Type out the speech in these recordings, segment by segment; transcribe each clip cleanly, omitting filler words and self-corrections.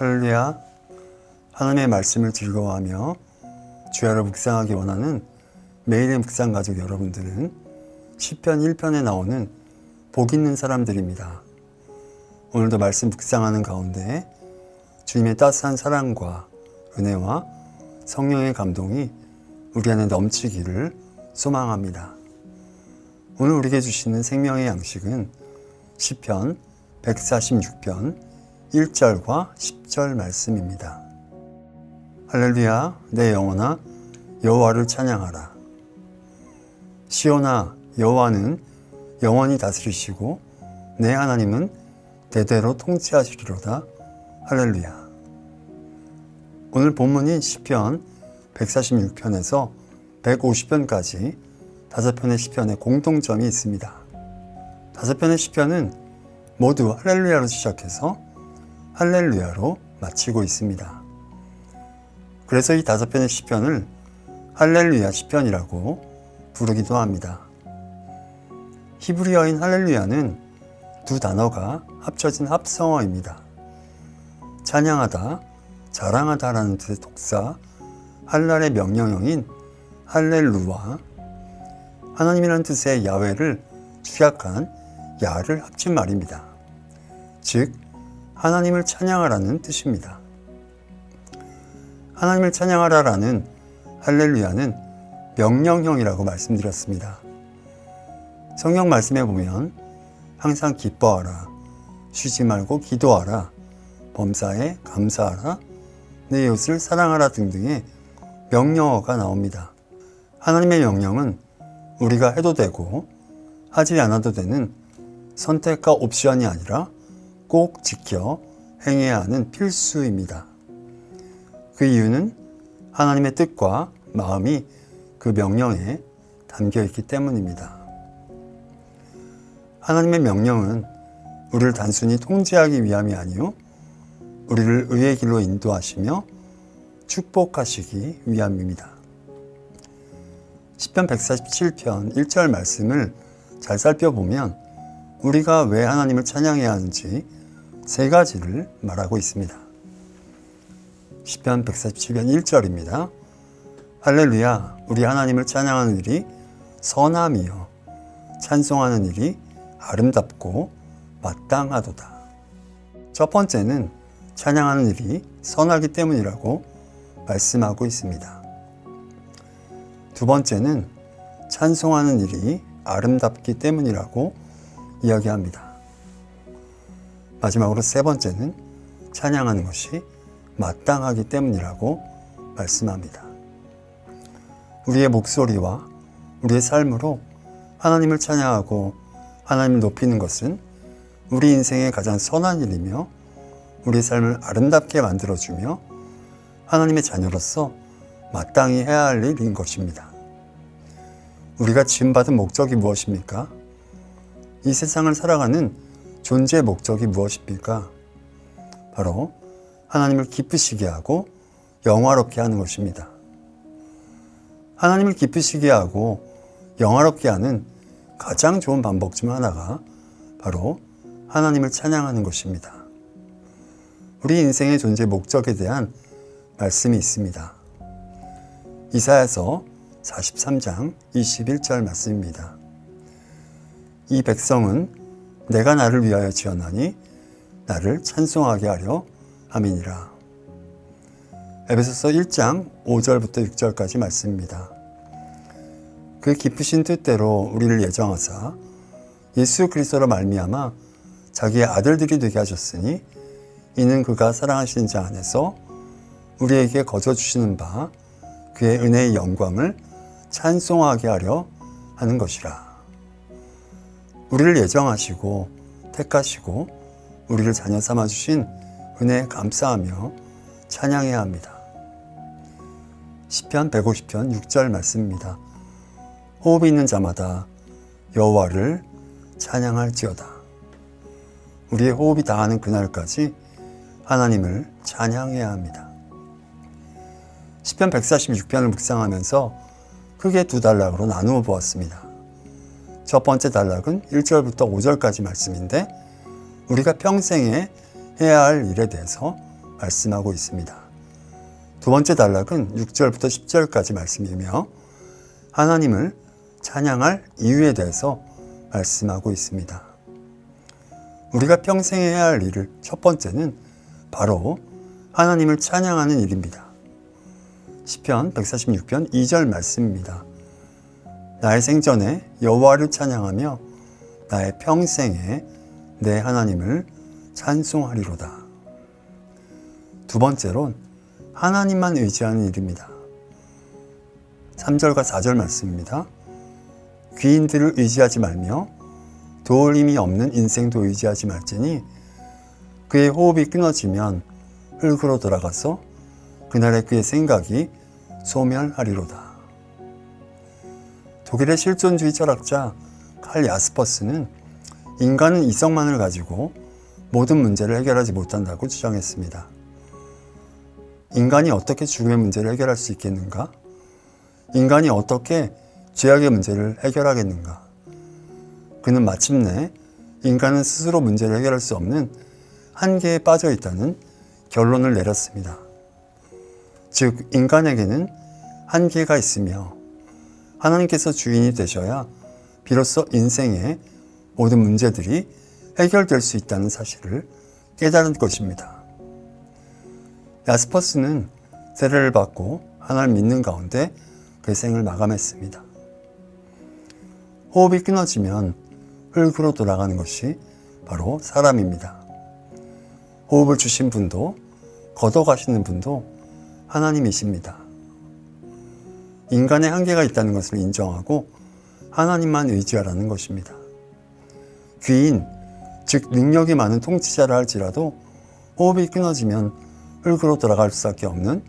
할렐루야. 하나님의 말씀을 즐거워하며 주야를 묵상하기 원하는 매일의 묵상 가족 여러분들은 시편 1편에 나오는 복 있는 사람들입니다. 오늘도 말씀 묵상하는 가운데 주님의 따스한 사랑과 은혜와 성령의 감동이 우리 안에 넘치기를 소망합니다. 오늘 우리에게 주시는 생명의 양식은 시편 146편 1절과 10절 말씀입니다. 할렐루야, 내 영혼아 여호와를 찬양하라. 시온아, 여호와는 영원히 다스리시고 내 하나님은 대대로 통치하시리로다. 할렐루야. 오늘 본문인 시편 146편에서 150편까지 5편의 시편에 공통점이 있습니다. 5편의 시편은 모두 할렐루야로 시작해서 할렐루야로 마치고 있습니다. 그래서 이 5편의 시편을 할렐루야 시편이라고 부르기도 합니다. 히브리어인 할렐루야는 두 단어가 합쳐진 합성어입니다. 찬양하다, 자랑하다라는 뜻의 독사 할랄의 명령형인 할렐루와 하나님이라는 뜻의 야훼를 축약한 야를 합친 말입니다. 즉 하나님을 찬양하라는 뜻입니다. 하나님을 찬양하라라는 할렐루야는 명령형이라고 말씀드렸습니다. 성경 말씀에 보면 항상 기뻐하라, 쉬지 말고 기도하라, 범사에 감사하라, 내 이웃을 사랑하라 등등의 명령어가 나옵니다. 하나님의 명령은 우리가 해도 되고 하지 않아도 되는 선택과 옵션이 아니라 꼭 지켜 행해야 하는 필수입니다. 그 이유는 하나님의 뜻과 마음이 그 명령에 담겨 있기 때문입니다. 하나님의 명령은 우리를 단순히 통제하기 위함이 아니요 우리를 의의 길로 인도하시며 축복하시기 위함입니다. 시편 147편 1절 말씀을 잘 살펴보면 우리가 왜 하나님을 찬양해야 하는지 3가지를 말하고 있습니다. 시편 147편 1절입니다. 할렐루야, 우리 하나님을 찬양하는 일이 선함이요 찬송하는 일이 아름답고 마땅하도다. 첫 번째는 찬양하는 일이 선하기 때문이라고 말씀하고 있습니다. 두 번째는 찬송하는 일이 아름답기 때문이라고 이야기합니다. 마지막으로 세 번째는 찬양하는 것이 마땅하기 때문이라고 말씀합니다. 우리의 목소리와 우리의 삶으로 하나님을 찬양하고 하나님을 높이는 것은 우리 인생의 가장 선한 일이며 우리의 삶을 아름답게 만들어주며 하나님의 자녀로서 마땅히 해야 할 일인 것입니다. 우리가 지음받은 목적이 무엇입니까? 이 세상을 살아가는 존재의 목적이 무엇입니까? 바로 하나님을 기쁘시게 하고 영화롭게 하는 것입니다. 하나님을 기쁘시게 하고 영화롭게 하는 가장 좋은 방법 중 하나가 바로 하나님을 찬양하는 것입니다. 우리 인생의 존재 목적에 대한 말씀이 있습니다. 이사야서 43장 21절 말씀입니다. 이 백성은 내가 나를 위하여 지었나니 나를 찬송하게 하려 함이니라. 에베소서 1장 5절부터 6절까지 말씀입니다. 그 기쁘신 뜻대로 우리를 예정하사 예수 그리스도로 말미암아 자기의 아들들이 되게 하셨으니 이는 그가 사랑하시는 자 안에서 우리에게 거저 주시는 바 그의 은혜의 영광을 찬송하게 하려 하는 것이라. 우리를 예정하시고 택하시고 우리를 자녀 삼아 주신 은혜에 감사하며 찬양해야 합니다. 시편 150편 6절 말씀입니다. 호흡이 있는 자마다 여호와를 찬양할지어다. 우리의 호흡이 다하는 그날까지 하나님을 찬양해야 합니다. 시편 146편을 묵상하면서 크게 2단락으로 나누어 보았습니다. 첫 번째 단락은 1절부터 5절까지 말씀인데 우리가 평생에 해야 할 일에 대해서 말씀하고 있습니다. 두 번째 단락은 6절부터 10절까지 말씀이며 하나님을 찬양할 이유에 대해서 말씀하고 있습니다. 우리가 평생 해야 할 일을 첫 번째는 바로 하나님을 찬양하는 일입니다. 시편 146편 2절 말씀입니다. 나의 생전에 여호와를 찬양하며 나의 평생에 내 하나님을 찬송하리로다. 두 번째론 하나님만 의지하는 일입니다. 3절과 4절 말씀입니다. 귀인들을 의지하지 말며 도울 힘이 없는 인생도 의지하지 말지니 그의 호흡이 끊어지면 흙으로 돌아가서 그날의 그의 생각이 소멸하리로다. 독일의 실존주의 철학자 칼 야스퍼스는 인간은 이성만을 가지고 모든 문제를 해결하지 못한다고 주장했습니다. 인간이 어떻게 죽음의 문제를 해결할 수 있겠는가? 인간이 어떻게 죄악의 문제를 해결하겠는가? 그는 마침내 인간은 스스로 문제를 해결할 수 없는 한계에 빠져 있다는 결론을 내렸습니다. 즉, 인간에게는 한계가 있으며 하나님께서 주인이 되셔야 비로소 인생의 모든 문제들이 해결될 수 있다는 사실을 깨달은 것입니다. 야스퍼스는 세례를 받고 하나님을 믿는 가운데 그 생을 마감했습니다. 호흡이 끊어지면 흙으로 돌아가는 것이 바로 사람입니다. 호흡을 주신 분도 걷어가시는 분도 하나님이십니다. 인간의 한계가 있다는 것을 인정하고 하나님만 의지하라는 것입니다. 귀인, 즉 능력이 많은 통치자라 할지라도 호흡이 끊어지면 흙으로 돌아갈 수밖에 없는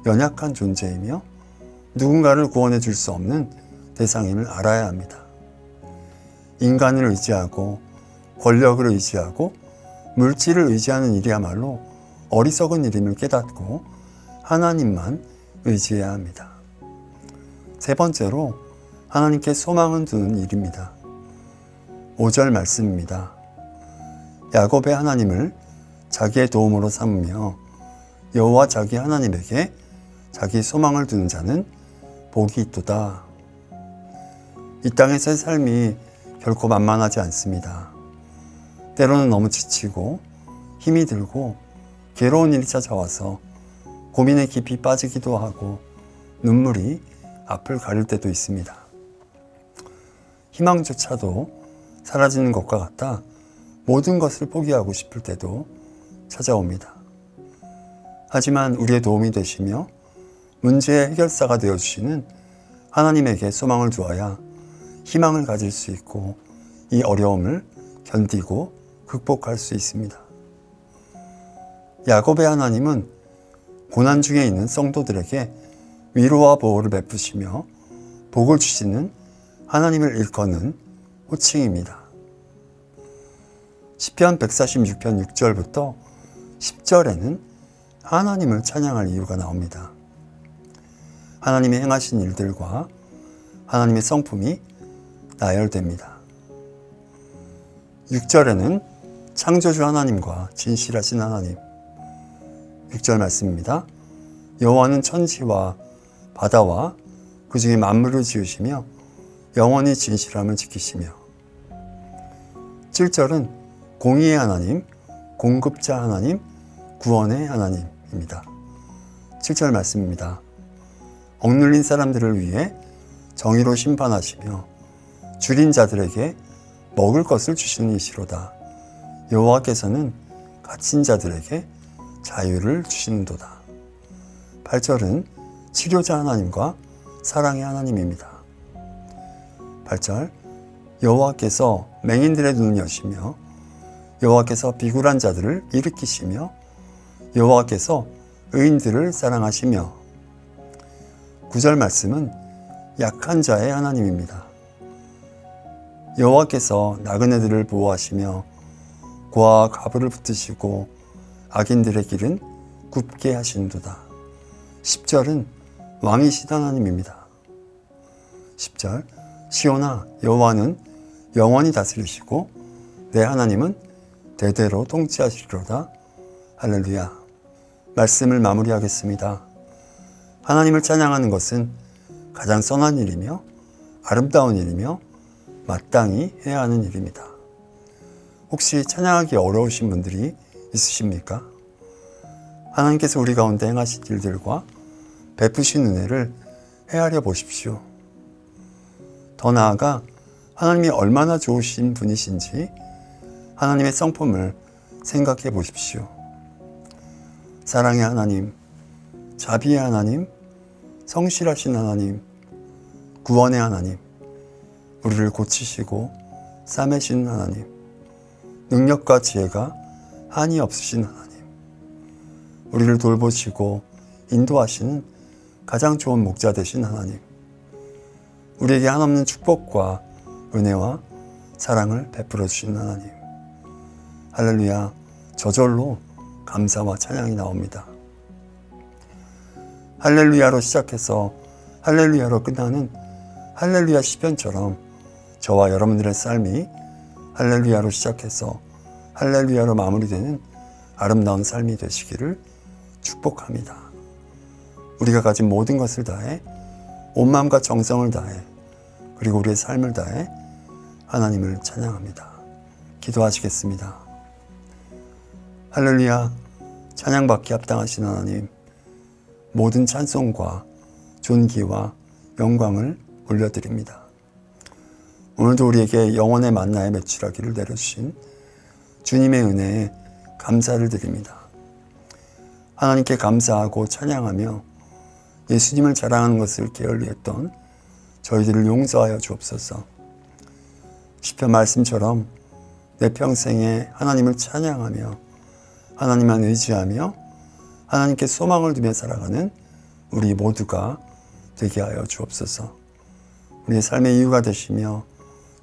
연약한 존재이며 누군가를 구원해 줄 수 없는 대상임을 알아야 합니다. 인간을 의지하고 권력을 의지하고 물질을 의지하는 일이야말로 어리석은 일임을 깨닫고 하나님만 의지해야 합니다. 세 번째로 하나님께 소망을 두는 일입니다. 5절 말씀입니다. 야곱의 하나님을 자기의 도움으로 삼으며 여호와 자기 하나님에게 자기 소망을 두는 자는 복이 있도다. 이 땅에서의 삶이 결코 만만하지 않습니다. 때로는 너무 지치고 힘이 들고 괴로운 일이 찾아와서 고민에 깊이 빠지기도 하고 눈물이 앞을 가릴 때도 있습니다. 희망조차도 사라지는 것과 같아 모든 것을 포기하고 싶을 때도 찾아옵니다. 하지만 우리의 도움이 되시며 문제의 해결사가 되어주시는 하나님에게 소망을 두어야 희망을 가질 수 있고 이 어려움을 견디고 극복할 수 있습니다. 야곱의 하나님은 고난 중에 있는 성도들에게 위로와 보호를 베푸시며 복을 주시는 하나님을 일컫는 호칭입니다. 시편 146편 6절부터 10절에는 하나님을 찬양할 이유가 나옵니다. 하나님의 행하신 일들과 하나님의 성품이 나열됩니다. 6절에는 창조주 하나님과 진실하신 하나님, 6절 말씀입니다. 여호와는 천지와 바다와 그 중에 만물을 지으시며 영원히 진실함을 지키시며 7절은 공의의 하나님, 공급자 하나님, 구원의 하나님입니다. 7절 말씀입니다. 억눌린 사람들을 위해 정의로 심판하시며 줄인 자들에게 먹을 것을 주시는 이시로다. 여호와께서는 갇힌 자들에게 자유를 주시는도다. 8절은 치료자 하나님과 사랑의 하나님입니다. 8절 여호와께서 맹인들의 눈을 여시며 여호와께서 비굴한 자들을 일으키시며 여호와께서 의인들을 사랑하시며 9절 말씀은 약한 자의 하나님입니다. 여호와께서 나그네들을 보호하시며 고아와 과부를 붙드시고 악인들의 길은 굽게 하시는도다. 10절은 왕이신 하나님입니다. 10절 시온아 여호와는 영원히 다스리시고 내 하나님은 대대로 통치하시리로다. 할렐루야. 말씀을 마무리하겠습니다. 하나님을 찬양하는 것은 가장 선한 일이며 아름다운 일이며 마땅히 해야 하는 일입니다. 혹시 찬양하기 어려우신 분들이 있으십니까? 하나님께서 우리 가운데 행하신 일들과 베푸신 은혜를 헤아려 보십시오. 더 나아가 하나님이 얼마나 좋으신 분이신지 하나님의 성품을 생각해 보십시오. 사랑의 하나님, 자비의 하나님, 성실하신 하나님, 구원의 하나님, 우리를 고치시고 싸매시는 하나님, 능력과 지혜가 한이 없으신 하나님, 우리를 돌보시고 인도하시는 가장 좋은 목자 되신 하나님, 우리에게 한없는 축복과 은혜와 사랑을 베풀어 주신 하나님. 할렐루야, 저절로 감사와 찬양이 나옵니다. 할렐루야로 시작해서 할렐루야로 끝나는 할렐루야 시편처럼 저와 여러분들의 삶이 할렐루야로 시작해서 할렐루야로 마무리되는 아름다운 삶이 되시기를 축복합니다. 우리가 가진 모든 것을 다해 온 마음과 정성을 다해 그리고 우리의 삶을 다해 하나님을 찬양합니다. 기도하시겠습니다. 할렐루야, 찬양받기 합당하신 하나님, 모든 찬송과 존귀와 영광을 올려드립니다. 오늘도 우리에게 영원의 만나에 매출하기를 내려주신 주님의 은혜에 감사를 드립니다. 하나님께 감사하고 찬양하며 예수님을 자랑하는 것을 게을리했던 저희들을 용서하여 주옵소서. 시편 말씀처럼 내 평생에 하나님을 찬양하며 하나님만 의지하며 하나님께 소망을 두며 살아가는 우리 모두가 되게 하여 주옵소서. 우리의 삶의 이유가 되시며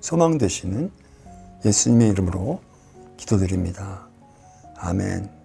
소망 되시는 예수님의 이름으로 기도드립니다. 아멘.